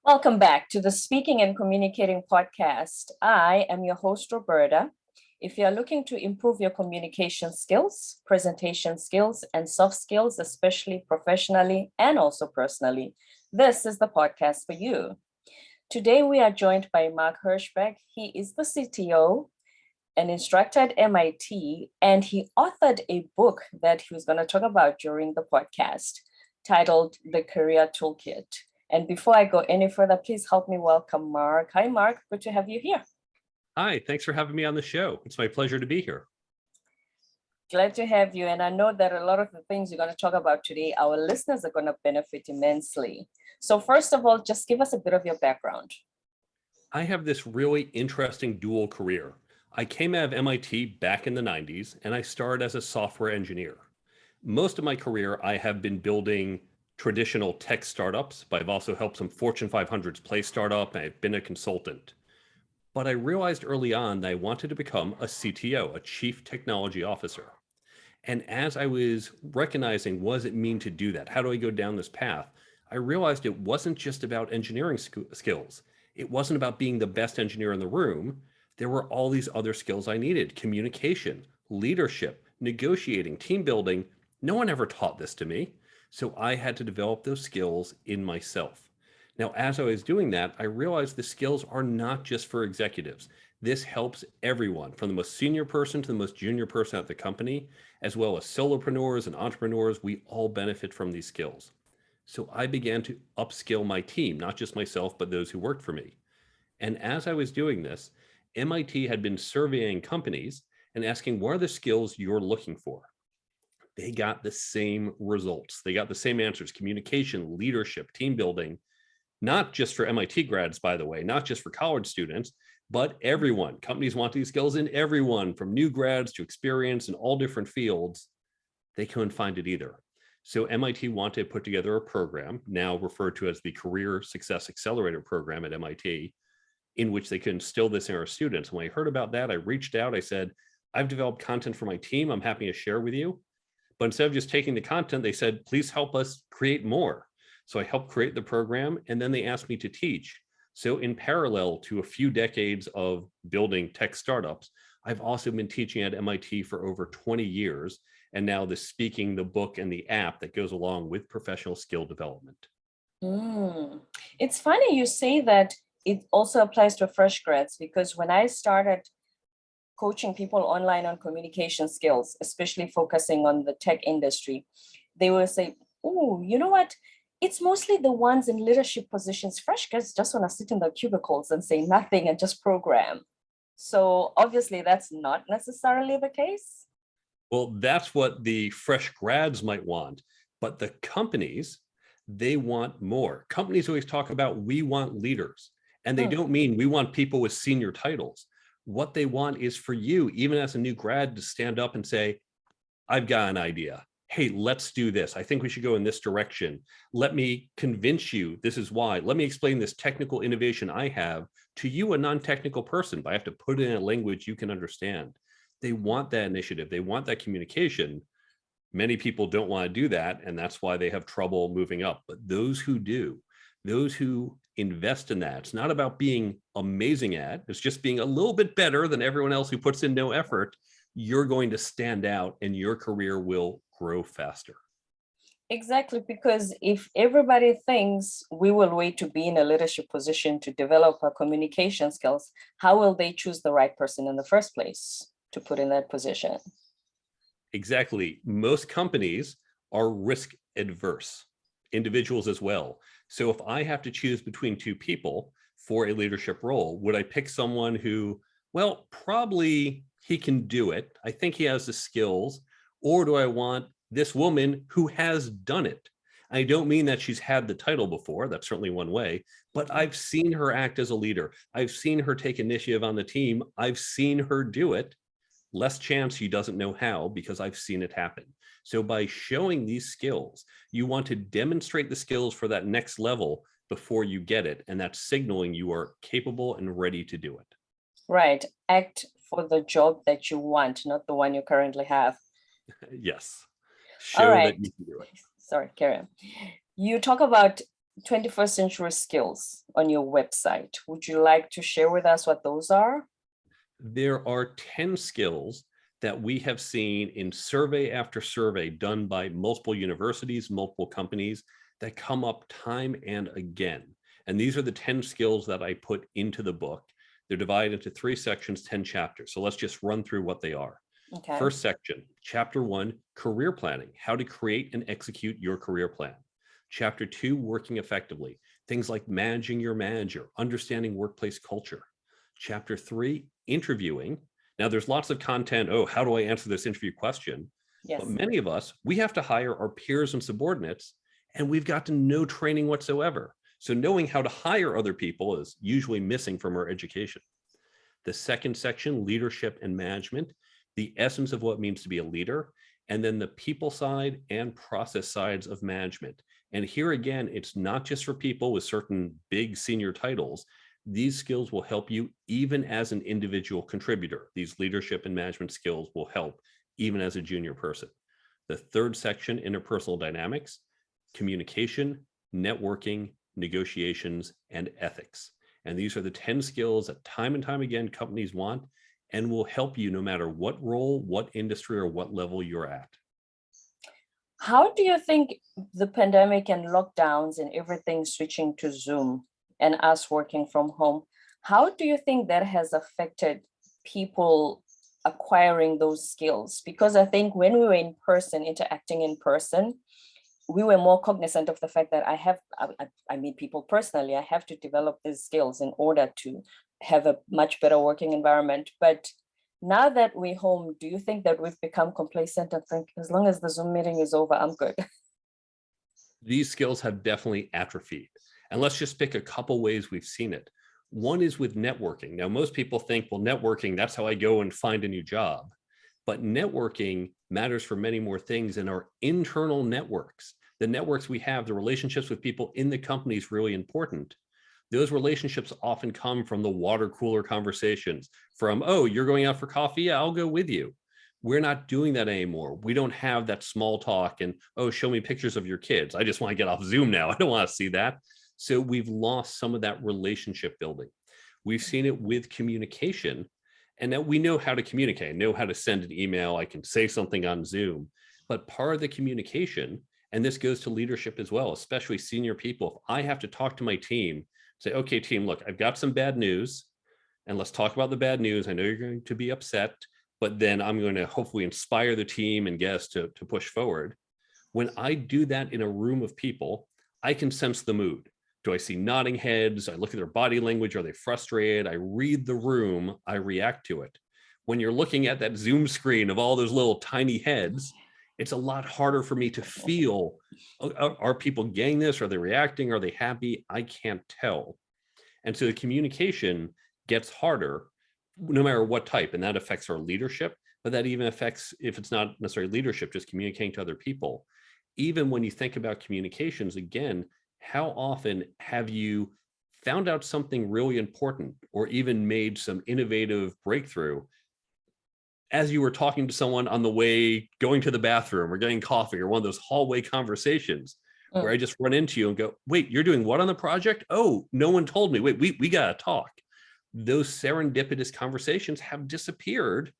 Welcome back to the Speaking and Communicating podcast. I am your host, Roberta. If you are looking to improve your communication skills, presentation skills, and soft skills, especially professionally and also personally, this is the podcast for you. Today, we are joined by Mark Herschberg. He is the CTO, an instructor at MIT, and he authored a book that he was going to talk about during the podcast titled The Career Toolkit. And before I go any further, please help me welcome Mark. Hi, Mark. Good to have you here. Hi, thanks for having me on the show. It's my pleasure to be here. Glad to have you. And I know that a lot of the things you're going to talk about today, our listeners are going to benefit immensely. So first of all, just give us a bit of your background. I have this really interesting dual career. I came out of MIT back in the 90s, and I started as a software engineer. Most of my career, I have been building traditional tech startups, but I've also helped some Fortune 500s play startup, and I've been a consultant. But I realized early on that I wanted to become a CTO, a Chief Technology Officer. And as I was recognizing what does it mean to do that, how do I go down this path, I realized it wasn't just about engineering skills. It wasn't about being the best engineer in the room. There were all these other skills I needed: communication, leadership, negotiating, team building. No one ever taught this to me. So I had to develop those skills in myself. Now, as I was doing that, I realized the skills are not just for executives. This helps everyone, from the most senior person to the most junior person at the company, as well as solopreneurs and entrepreneurs. We all benefit from these skills. So I began to upskill my team, not just myself, but those who worked for me. And as I was doing this, MIT had been surveying companies and asking, what are the skills you're looking for? They got the same results. They got the same answers: communication, leadership, team building, not just for MIT grads, by the way, not just for college students, but everyone. Companies want these skills in everyone, from new grads to experience in all different fields. They couldn't find it either. So MIT wanted to put together a program, now referred to as the Career Success Accelerator program at MIT, in which they could instill this in our students. When I heard about that, I reached out. I said, I've developed content for my team. I'm happy to share with you. But instead of just taking the content, they said, please help us create more. So I helped create the program, and then they asked me to teach. So in parallel to a few decades of building tech startups, I've also been teaching at MIT for over 20 years, and now the speaking, the book, and the app that goes along with professional skill development. It's funny you say that it also applies to fresh grads, because when I started coaching people online on communication skills, especially focusing on the tech industry, they will say, oh, you know what? It's mostly the ones in leadership positions. Fresh grads just want to sit in the cubicles and say nothing and just program. So obviously that's not necessarily the case. Well, that's what the fresh grads might want, but the companies, they want more. Companies always talk about, we want leaders, and they don't mean we want people with senior titles. What they want is for you, even as a new grad, to stand up and say, I've got an idea. Hey, let's do this. I think we should go in this direction. Let me convince you this is why. Let me explain this technical innovation I have to you, a non-technical person, but I have to put it in a language you can understand. They want that initiative. They want that communication. Many people don't want to do that, and that's why they have trouble moving up. But those who do, those who invest in that, it's not about being amazing at, it's just being a little bit better than everyone else who puts in no effort. You're going to stand out and your career will grow faster. Exactly, because if everybody thinks we will wait to be in a leadership position to develop our communication skills, how will they choose the right person in the first place to put in that position? Exactly. Most companies are risk adverse, individuals as well. So if I have to choose between two people for a leadership role, would I pick someone who, well, probably he can do it, I think he has the skills, or do I want this woman who has done it? I don't mean that she's had the title before, that's certainly one way, but I've seen her act as a leader. I've seen her take initiative on the team. I've seen her do it. Less chance she doesn't know how, because I've seen it happen. So by showing these skills, you want to demonstrate the skills for that next level before you get it. And that's signaling you are capable and ready to do it. Right. Act for the job that you want, not the one you currently have. Yes. All Show right. that you can do it. Sorry, carry on. You talk about 21st century skills on your website. Would you like to share with us what those are? There are 10 skills that we have seen in survey after survey done by multiple universities, multiple companies that come up time and again. And these are the 10 skills that I put into the book. They're divided into 3 sections, 10 chapters. So let's just run through what they are. Okay. First section, chapter 1, career planning, how to create and execute your career plan. Chapter 2, working effectively, things like managing your manager, understanding workplace culture. Chapter 3, interviewing. Now there's lots of content. Oh, how do I answer this interview question? Yes. But many of us, we have to hire our peers and subordinates, and we've gotten no training whatsoever. So knowing how to hire other people is usually missing from our education. The second section, leadership and management, the essence of what it means to be a leader, and then the people side and process sides of management. And here again, it's not just for people with certain big senior titles. These skills will help you even as an individual contributor. These leadership and management skills will help even as a junior person. The third section, interpersonal dynamics, communication, networking, negotiations, and ethics. And these are the 10 skills that time and time again companies want and will help you no matter what role, what industry, or what level you're at. How do you think the pandemic and lockdowns and everything switching to Zoom and us working from home, how do you think that has affected people acquiring those skills? Because I think when we were in person, interacting in person, we were more cognizant of the fact that I meet people personally, I have to develop these skills in order to have a much better working environment. But now that we're home, do you think that we've become complacent and think as long as the Zoom meeting is over, I'm good? These skills have definitely atrophied. And let's just pick a couple ways we've seen it. One is with networking. Now, most people think, well, networking, that's how I go and find a new job. But networking matters for many more things in our internal networks. The networks we have, the relationships with people in the company is really important. Those relationships often come from the water cooler conversations, from, oh, you're going out for coffee? Yeah, I'll go with you. We're not doing that anymore. We don't have that small talk and, oh, show me pictures of your kids. I just want to get off Zoom now. I don't want to see that. So we've lost some of that relationship building. We've seen it with communication, and now we know how to communicate, know how to send an email. I can say something on Zoom, but part of the communication, and this goes to leadership as well, especially senior people. If I have to talk to my team, say, okay, team, look, I've got some bad news, and let's talk about the bad news. I know you're going to be upset, but then I'm going to hopefully inspire the team and get us to push forward. When I do that in a room of people, I can sense the mood. Do I see nodding heads? I look at their body language. Are they frustrated? I read the room. I react to it. When you're looking at that Zoom screen of all those little tiny heads, it's a lot harder for me to feel, are people getting this? Are they reacting? Are they happy? I can't tell. And so the communication gets harder no matter what type, and that affects our leadership, but that even affects, if it's not necessarily leadership, just communicating to other people. Even when you think about communications, again, how often have you found out something really important or even made some innovative breakthrough as you were talking to someone on the way going to the bathroom or getting coffee, or one of those hallway conversations where I just run into you and go, wait, you're doing what on the project? Oh, no one told me. Wait, we got to talk. Those serendipitous conversations have disappeared,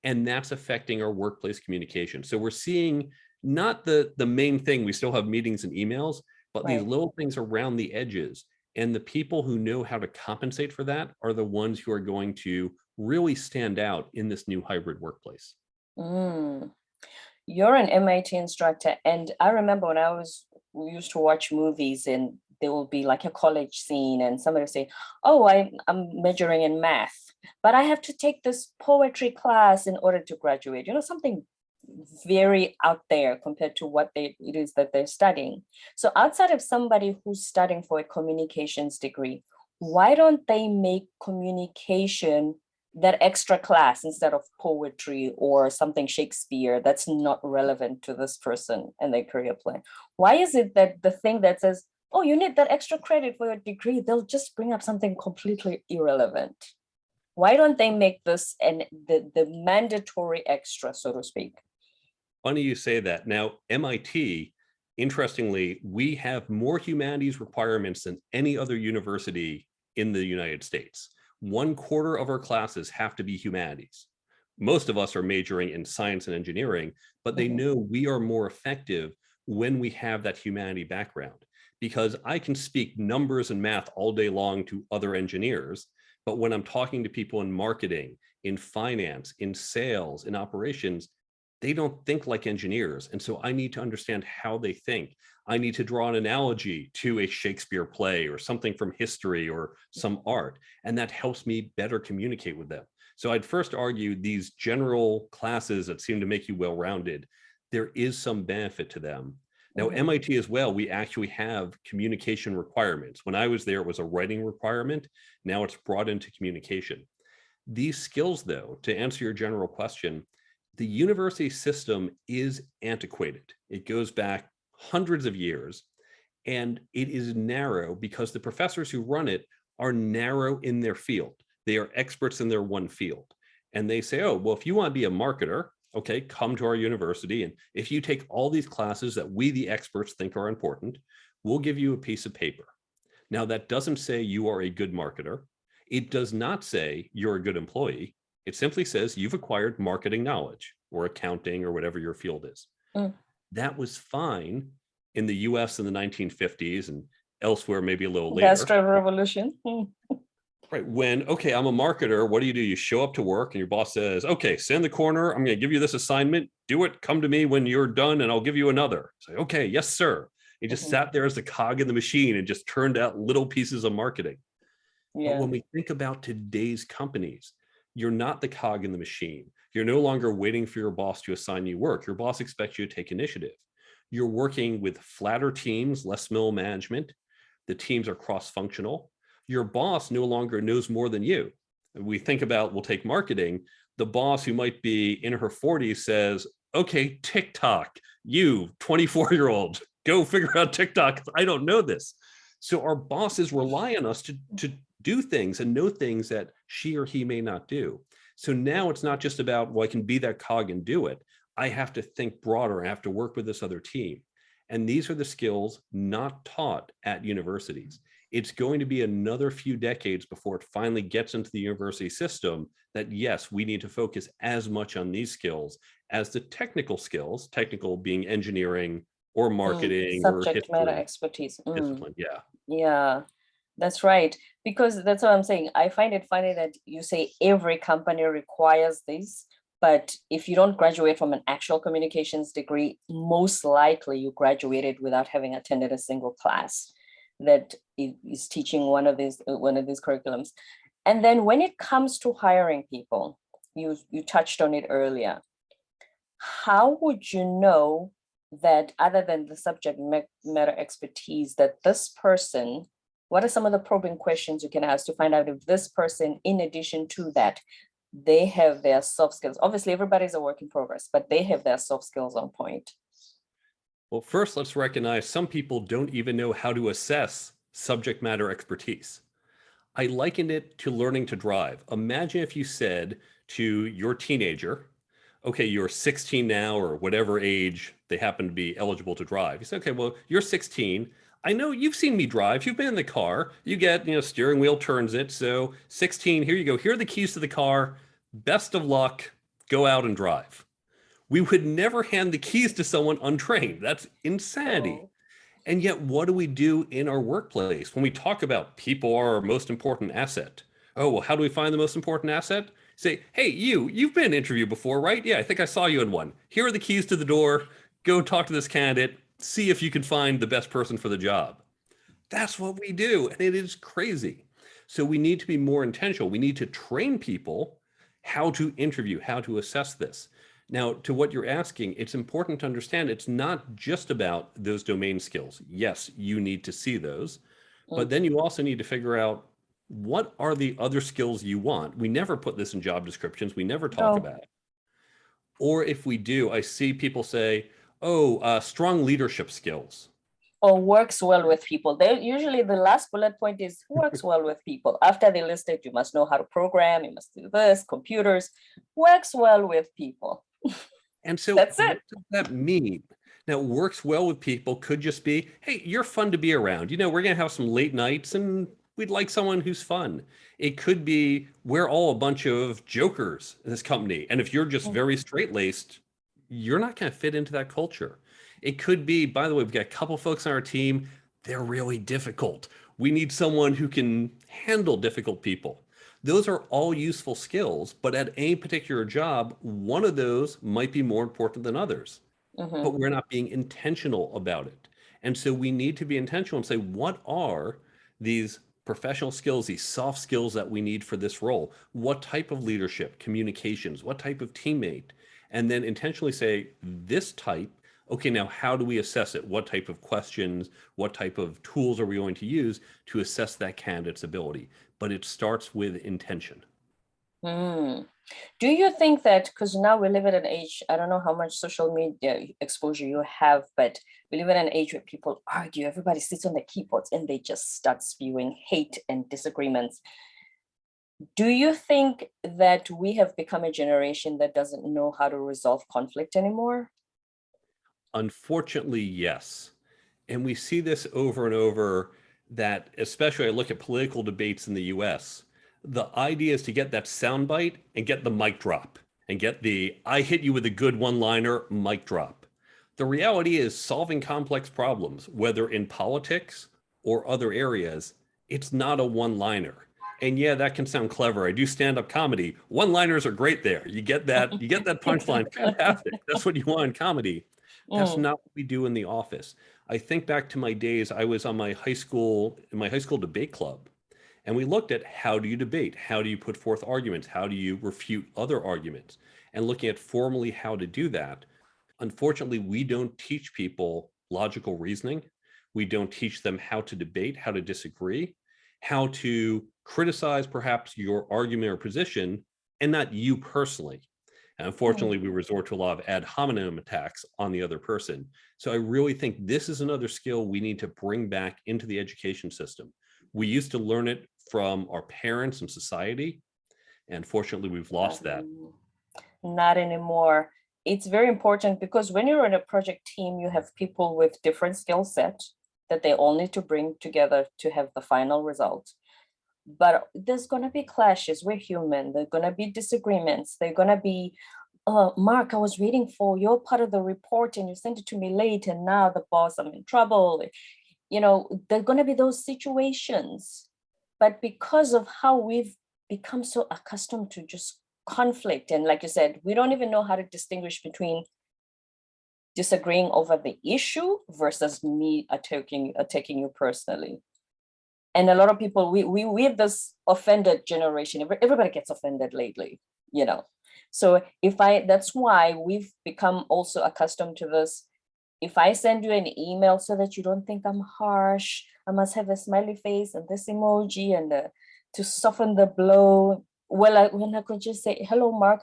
and that's affecting our workplace communication. So we're seeing not the main thing, we still have meetings and emails, but these little things around the edges. And the people who know how to compensate for that are the ones who are going to really stand out in this new hybrid workplace. You're an MIT instructor, and I remember when we used to watch movies, and there will be like a college scene and somebody will say, oh, I'm majoring in math, but I have to take this poetry class in order to graduate, something very out there compared to what it is that they're studying. So outside of somebody who's studying for a communications degree, why don't they make communication that extra class instead of poetry or something Shakespeare that's not relevant to this person and their career plan? Why is it that the thing that says, oh, you need that extra credit for your degree, they'll just bring up something completely irrelevant? Why don't they make this the mandatory extra, so to speak? Funny you say that. Now, MIT interestingly, we have more humanities requirements than any other university in the United States. 1/4 of our classes have to be humanities. Most of us are majoring in science and engineering, but they know we are more effective when we have that humanity background, because I can speak numbers and math all day long to other engineers, but when I'm talking to people in marketing, in finance, in sales, in operations, they don't think like engineers. And so I need to understand how they think. I need to draw an analogy to a Shakespeare play or something from history or some art, and that helps me better communicate with them. So I'd first argue these general classes that seem to make you well-rounded, there is some benefit to them. Now, MIT as well, we actually have communication requirements. When I was there, it was a writing requirement. Now it's brought into communication. These skills, though, to answer your general question, the university system is antiquated. It goes back hundreds of years, and it is narrow because the professors who run it are narrow in their field. They are experts in their one field. And they say, oh, well, if you want to be a marketer, okay, come to our university. And if you take all these classes that we, the experts, think are important, we'll give you a piece of paper. Now, that doesn't say you are a good marketer. It does not say you're a good employee. It simply says you've acquired marketing knowledge or accounting or whatever your field is. That was fine in the US in the 1950s and elsewhere, maybe a little later. Industrial Revolution. Right. When, okay, I'm a marketer, what do? You show up to work and your boss says, okay, sit in the corner. I'm going to give you this assignment. Do it. Come to me when you're done and I'll give you another. Say, okay, yes, sir. He just sat there as a cog in the machine and just turned out little pieces of marketing. But when we think about today's companies, you're not the cog in the machine. You're no longer waiting for your boss to assign you work. Your boss expects you to take initiative. You're working with flatter teams, less middle management. The teams are cross-functional. Your boss no longer knows more than you. We think about, we'll take marketing. The boss who might be in her 40s says, okay, TikTok, you 24-year-old, go figure out TikTok. I don't know this. So our bosses rely on us to do things and know things that she or he may not do. So now it's not just about, well, I can be that cog and do it. I have to think broader. I have to work with this other team. And these are the skills not taught at universities. It's going to be another few decades before it finally gets into the university system that, yes, we need to focus as much on these skills as the technical skills, technical being engineering or marketing or subject history. matter expertise. Discipline, yeah. Yeah, that's right. Because that's what I'm saying. I find it funny that you say every company requires this, but if you don't graduate from an actual communications degree, most likely you graduated without having attended a single class that is teaching one of these curriculums. And then when it comes to hiring people, you touched on it earlier. How would you know that, other than the subject matter expertise, that this person, what are some of the probing questions you can ask to find out if this person, in addition to that, they have their soft skills? Obviously, everybody's a work in progress, but they have their soft skills on point. Well, first, let's recognize some people don't even know how to assess subject matter expertise. I likened it to learning to drive. Imagine if you said to your teenager, okay, you're 16 now or whatever age they happen to be eligible to drive. You say, okay, well, you're 16. I know you've seen me drive. You've been in the car. You get, steering wheel turns it. So 16, here you go. Here are the keys to the car. Best of luck. Go out and drive. We would never hand the keys to someone untrained. That's insanity. Oh. And yet, what do we do in our workplace when we talk about people are our most important asset? Oh, well, how do we find the most important asset? Say, hey, you've been in an interview before, right? Yeah, I think I saw you in one. Here are the keys to the door. Go talk to this candidate. See if you can find the best person for the job. That's what we do, and it is crazy. So we need to be more intentional. We need to train people how to interview, how to assess this. Now, to what you're asking, it's important to understand it's not just about those domain skills. Yes, you need to see those, but then you also need to figure out what are the other skills you want. We never put this in job descriptions. We never talk about it. Or if we do, I see people say, oh, strong leadership skills. Or works well with people. They usually, the last bullet point is works well with people. After they list it, you must know how to program, you must do this, computers, works well with people. And so That's it. what does that mean? Now, works well with people could just be, hey, you're fun to be around. You know, we're going to have some late nights and we'd like someone who's fun. It could be, we're all a bunch of jokers in this company. And if you're just very straight-laced, you're not going to fit into that culture. It could be, by the way, we've got a couple folks on our team, they're really difficult. We need someone who can handle difficult people. Those are all useful skills, but at any particular job, one of those might be more important than others, but Mm-hmm. we're not being intentional about it. And so we need to be intentional and say, what are these professional skills, these soft skills that we need for this role? What type of leadership, communications, what type of teammate? And then intentionally say, this type, okay, now how do we assess it? What type of questions, what type of tools are we going to use to assess that candidate's ability? But it starts with intention. Mm. Do you think that, because now we live in an age, I don't know how much social media exposure you have, but we live in an age where people argue, everybody sits on the keyboards and they just start spewing hate and disagreements. Do you think that we have become a generation that doesn't know how to resolve conflict anymore? Unfortunately, yes. And we see this over and over, that especially I look at political debates in the US, the idea is to get that soundbite and get the mic drop and get the I hit you with a good one-liner mic drop. The reality is solving complex problems, whether in politics or other areas, it's not a one-liner. And yeah, that can sound clever. I do stand-up comedy. One-liners are great there. You get that punchline, fantastic. That's what you want in comedy. That's Mm, not what we do in the office. I think back to my days, I was on in my high school debate club, and we looked at how do you debate? How do you put forth arguments? How do you refute other arguments? And looking at formally how to do that. Unfortunately, we don't teach people logical reasoning. We don't teach them how to debate, how to disagree, how to criticize perhaps your argument or position, and not you personally. And mm. unfortunately, we resort to a lot of ad hominem attacks on the other person. So I really think this is another skill we need to bring back into the education system. We used to learn it from our parents and society, and fortunately, we've lost that. Not anymore. It's very important because when you're in a project team, you have people with different skill sets that they all need to bring together to have the final result. But there's going to be clashes. We're human. There's going to be disagreements. There's going to be, Mark, I was waiting for your part of the report and you sent it to me late. And now the boss, I'm in trouble. You know, there's going to be those situations. But because of how we've become so accustomed to just conflict, and like you said, we don't even know how to distinguish between disagreeing over the issue versus me attacking you personally. And a lot of people, we have this offended generation. Everybody gets offended lately, you know. So that's why we've become also accustomed to this. If I send you an email so that you don't think I'm harsh, I must have a smiley face and this emoji and to soften the blow. Well, when I could just say, hello, Mark,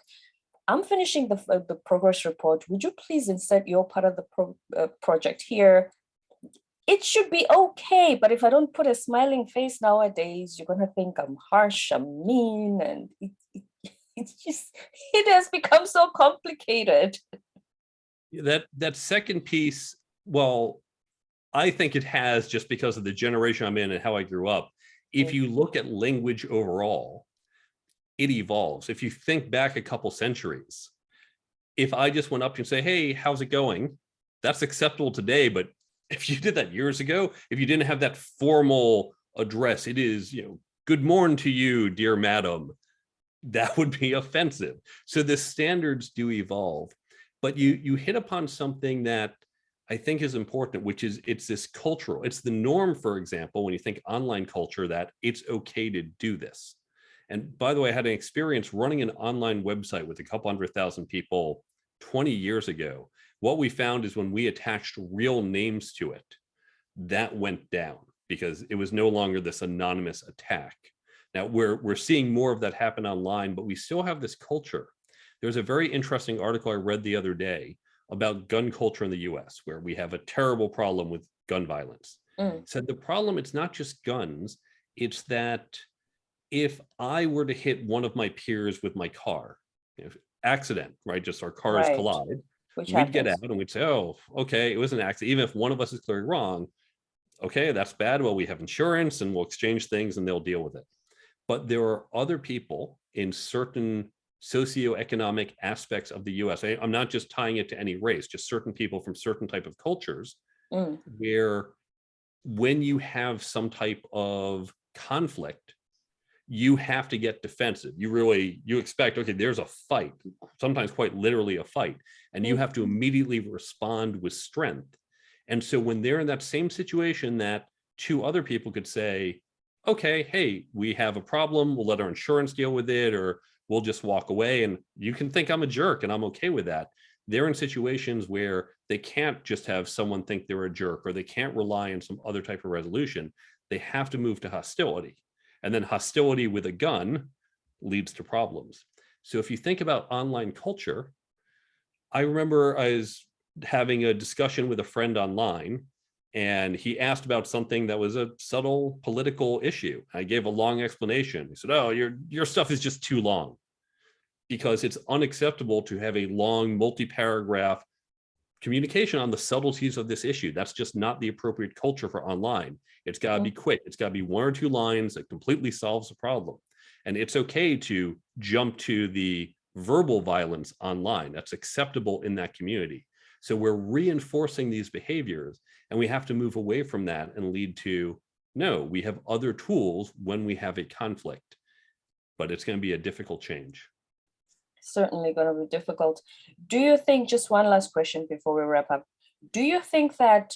I'm finishing the progress report. Would you please insert your part of the project here? It should be okay. But if I don't put a smiling face nowadays, you're going to think I'm harsh, I'm mean, and it's just, it has become so complicated. That second piece, well, I think it has, just because of the generation I'm in and how I grew up. If you look at language overall, it evolves. If you think back a couple centuries, if I just went up to you and say, hey, how's it going? That's acceptable today. But if you did that years ago, if you didn't have that formal address, it is, good morning to you, dear madam, that would be offensive. So the standards do evolve. But you hit upon something that I think is important, which is it's this cultural, it's the norm, for example, when you think online culture, that it's okay to do this. And by the way, I had an experience running an online website with a couple 100,000 people 20 years ago. What we found is when we attached real names to it, that went down because it was no longer this anonymous attack. Now we're seeing more of that happen online, but we still have this culture. There's a very interesting article I read the other day about gun culture in the US, where we have a terrible problem with gun violence. Mm. Said the problem, it's not just guns, it's that if I were to hit one of my peers with my car, accident, right? Just our cars Right. collide. Which We'd get out happens. and we'd say, oh, okay, it was an accident. Even if one of us is clearly wrong, okay, that's bad. Well, we have insurance and we'll exchange things and they'll deal with it. But there are other people in certain socioeconomic aspects of the US. I'm not just tying it to any race, just certain people from certain type of cultures Mm, where when you have some type of conflict, you have to get defensive. You expect, okay, there's a fight, sometimes quite literally a fight, and you mm, have to immediately respond with strength. And so when they're in that same situation that two other people could say, okay, hey, we have a problem, we'll let our insurance deal with it, or we'll just walk away, and you can think I'm a jerk and I'm okay with that. They're in situations where they can't just have someone think they're a jerk, or they can't rely on some other type of resolution. They have to move to hostility. And then hostility with a gun leads to problems. So if you think about online culture, I remember I was having a discussion with a friend online, and he asked about something that was a subtle political issue. I gave a long explanation. He said, oh, your stuff is just too long, because it's unacceptable to have a long multi-paragraph communication on the subtleties of this issue. That's just not the appropriate culture for online. It's got to be mm. quick. It's got to be one or two lines that completely solves the problem. And it's okay to jump to the verbal violence online. That's acceptable in that community. So we're reinforcing these behaviors, and we have to move away from that and lead to, no, we have other tools when we have a conflict, but it's going to be a difficult change. Certainly going to be difficult. Do you think, just one last question before we wrap up, do you think that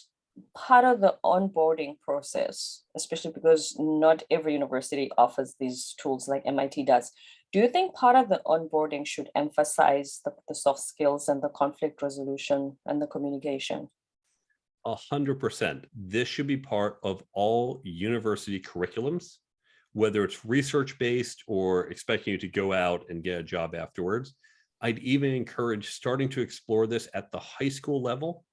part of the onboarding process, especially because not every university offers these tools like MIT does, do you think part of the onboarding should emphasize the soft skills and the conflict resolution and the communication? 100%. This should be part of all university curriculums, whether it's research-based or expecting you to go out and get a job afterwards. I'd even encourage starting to explore this at the high school level.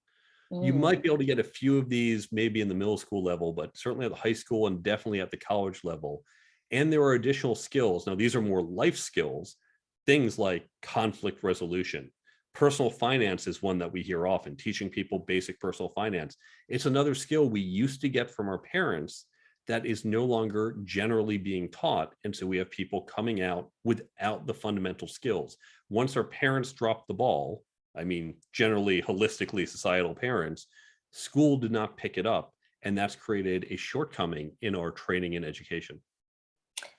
You might Mm, be able to get a few of these maybe in the middle school level, but certainly at the high school and definitely at the college level. And there are additional skills. Now, these are more life skills, things like conflict resolution. Personal finance is one that we hear often, teaching people basic personal finance. It's another skill we used to get from our parents that is no longer generally being taught. And so we have people coming out without the fundamental skills. Once our parents dropped the ball, I mean, generally holistically societal parents, school did not pick it up. And that's created a shortcoming in our training and education.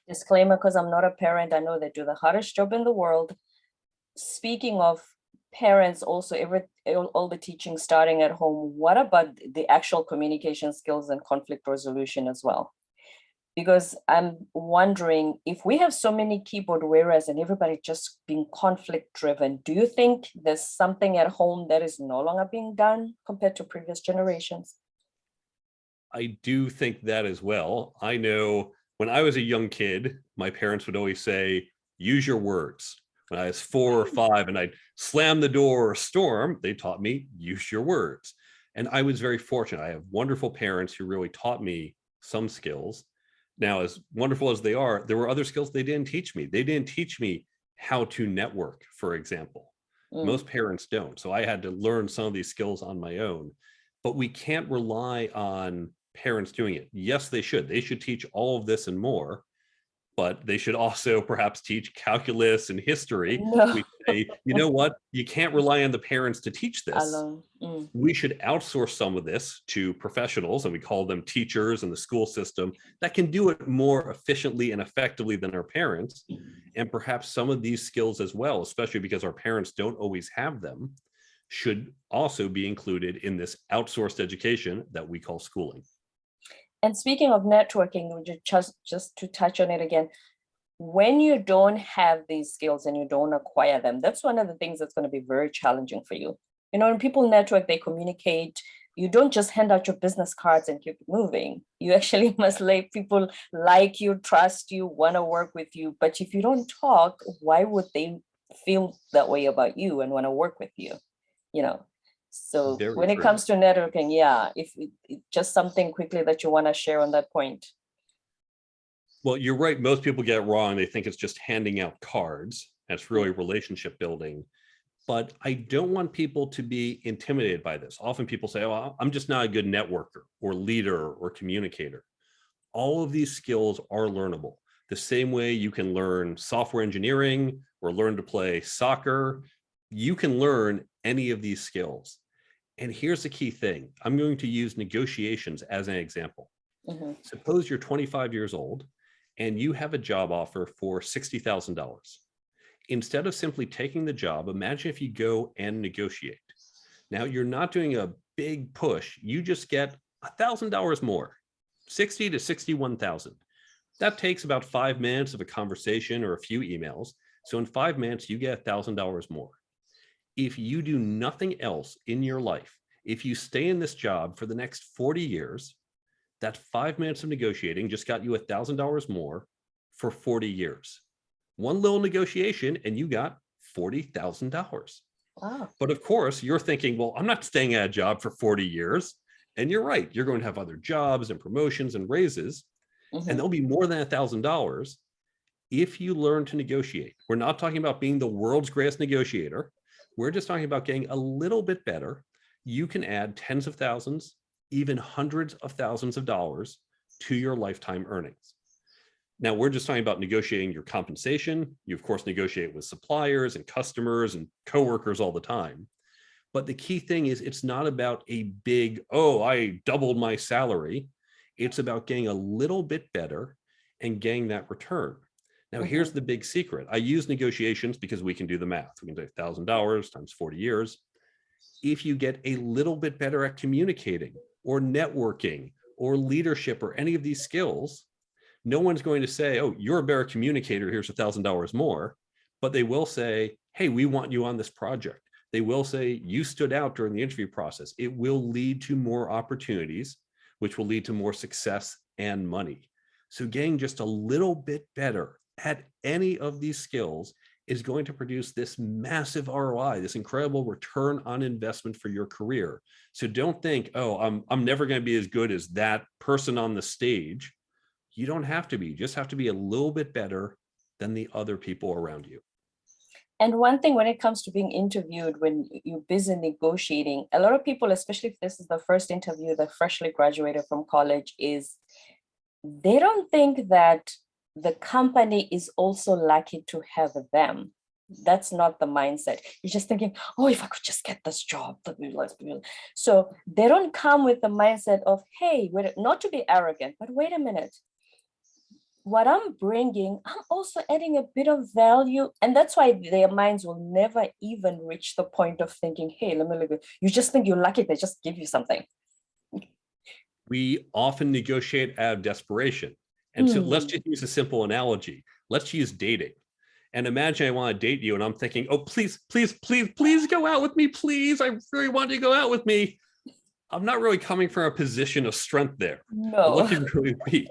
disclaimer, because I'm not a parent, I know they do the hardest job in the world. Speaking of parents, also all the teaching starting at home, what about the actual communication skills and conflict resolution as well? Because I'm wondering, if we have so many keyboard wearers and everybody just being conflict driven, do you think there's something at home that is no longer being done compared to previous generations? I do think that as well. I know when I was a young kid, my parents would always say, use your words. When I was 4 or 5 and I'd slam the door or storm, they taught me, use your words. And I was very fortunate. I have wonderful parents who really taught me some skills. Now, as wonderful as they are, there were other skills they didn't teach me. They didn't teach me how to network, for example. Mm, Most parents don't. So I had to learn some of these skills on my own. But we can't rely on parents doing it. Yes, they should. They should teach all of this and more, but they should also perhaps teach calculus and history. no, We say, you know what? You can't rely on the parents to teach this. alone. Mm. We should outsource some of this to professionals, and we call them teachers in the school system that can do it more efficiently and effectively than our parents. And perhaps some of these skills as well, especially because our parents don't always have them, should also be included in this outsourced education that we call schooling. And speaking of networking, would you just to touch on it again, when you don't have these skills and you don't acquire them, that's one of the things that's going to be very challenging for you. You know, when people network, they communicate. You don't just hand out your business cards and keep it moving. You actually must let people like you, trust you, want to work with you. But if you don't talk, why would they feel that way about you and want to work with you? You know, so Very when it true. comes to networking, yeah, if just something quickly that you want to share on that point. Well, you're right. Most people get it wrong. They think it's just handing out cards. That's really Mm, relationship building. But I don't want people to be intimidated by this. Often people say, oh, I'm just not a good networker or leader or communicator. All of these skills are learnable. The same way you can learn software engineering or learn to play soccer, you can learn any of these skills. And here's the key thing. I'm going to use negotiations as an example. Mm-hmm. Suppose you're 25 years old and you have a job offer for $60,000. Instead of simply taking the job, imagine if you go and negotiate. Now you're not doing a big push. You just get $1,000 more, 60 to 61,000. That takes about 5 minutes of a conversation or a few emails. So in 5 minutes, you get $1,000 more. If you do nothing else in your life, if you stay in this job for the next 40 years, that 5 minutes of negotiating just got you $1,000 more for 40 years. One little negotiation and you got $40,000. Wow. But of course, you're thinking, well, I'm not staying at a job for 40 years. And you're right. You're going to have other jobs and promotions and raises, Mm-hmm. and they'll be more than $1,000 if you learn to negotiate. We're not talking about being the world's greatest negotiator. We're just talking about getting a little bit better. You can add tens of thousands, even hundreds of thousands of dollars to your lifetime earnings. Now, we're just talking about negotiating your compensation. You, of course, negotiate with suppliers and customers and coworkers all the time. But the key thing is it's not about a big, oh, I doubled my salary. It's about getting a little bit better and getting that return. Now, Mm-hmm. here's the big secret. I use negotiations because we can do the math. We can do $1,000 times 40 years. If you get a little bit better at communicating or networking or leadership or any of these skills, no one's going to say, oh, you're a better communicator, here's $1,000 more. But they will say, hey, we want you on this project. They will say, you stood out during the interview process. It will lead to more opportunities, which will lead to more success and money. So getting just a little bit better at any of these skills is going to produce this massive ROI, this incredible return on investment for your career. So don't think, oh, I'm never going to be as good as that person on the stage. You don't have to be. You just have to be a little bit better than the other people around you. And one thing when it comes to being interviewed, when you're busy negotiating, a lot of people, especially if this is the first interview, they're freshly graduated from college, is they don't think that the company is also lucky to have them. That's not the mindset. You're just thinking, oh, if I could just get this job. So they don't come with the mindset of, hey, not to be arrogant, but wait a minute. What I'm bringing, I'm also adding a bit of value. And that's why their minds will never even reach the point of thinking, hey, let me look at you. Just think you're lucky, they just give you something. We often negotiate out of desperation. And so let's just use a simple analogy. Let's use dating. And imagine I want to date you and I'm thinking, oh, please, please, please, please go out with me, please. I really want you to go out with me. I'm not really coming from a position of strength there. No. I'm looking really weak.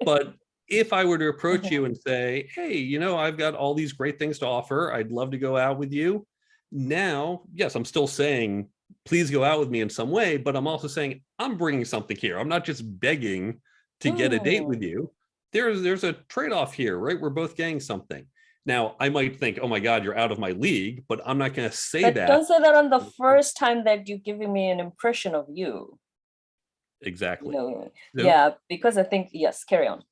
But if I were to approach you and say, hey, you know, I've got all these great things to offer. I'd love to go out with you. Now, yes, I'm still saying, please go out with me in some way, but I'm also saying I'm bringing something here. I'm not just begging to get a date with you. There's a trade-off here, right? We're both getting something. Now, I might think, oh my God, you're out of my league, but I'm not going to say but that. Don't say that on the first time that you're giving me an impression of you. Exactly. No. So, yeah, because I think, yes, carry on.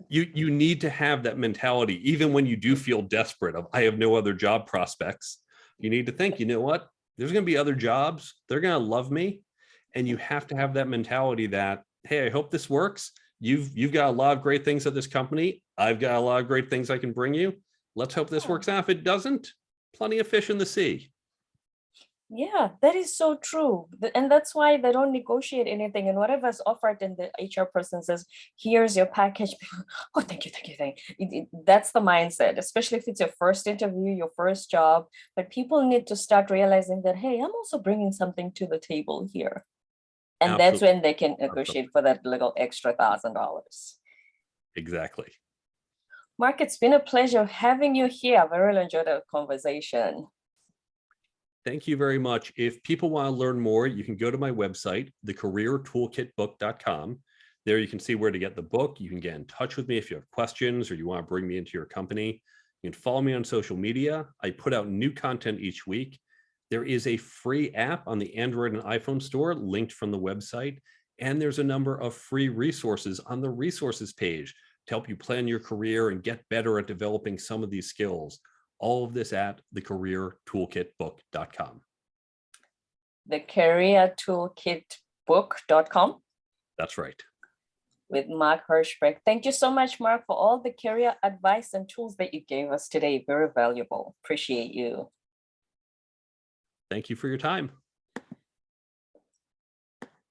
You need to have that mentality, even when you do feel desperate of, I have no other job prospects. You need to think, you know what? There's going to be other jobs. They're going to love me. And you have to have that mentality that, hey, I hope this works. You've got a lot of great things at this company. I've got a lot of great things I can bring you. Let's hope this works out. If it doesn't, plenty of fish in the sea. Yeah, that is so true. And that's why they don't negotiate anything. And whatever's offered, and the HR person says, here's your package. Oh, thank you, thank you, thank you. That's the mindset, especially if it's your first interview, your first job. But people need to start realizing that, hey, I'm also bringing something to the table here. And Absolutely. that's when they can negotiate for that little extra $1,000. Exactly. Mark, it's been a pleasure having you here. I've really enjoyed our conversation. Thank you very much. If people want to learn more, you can go to my website, thecareertoolkitbook.com. There you can see where to get the book. You can get in touch with me if you have questions or you want to bring me into your company. You can follow me on social media. I put out new content each week. There is a free app on the Android and iPhone store linked from the website. And there's a number of free resources on the resources page to help you plan your career and get better at developing some of these skills. All of this at thecareertoolkitbook.com. The Career Toolkit book.com. That's right. With Mark Herschberg. Thank you so much, Mark, for all the career advice and tools that you gave us today. Very valuable. Appreciate you. Thank you for your time.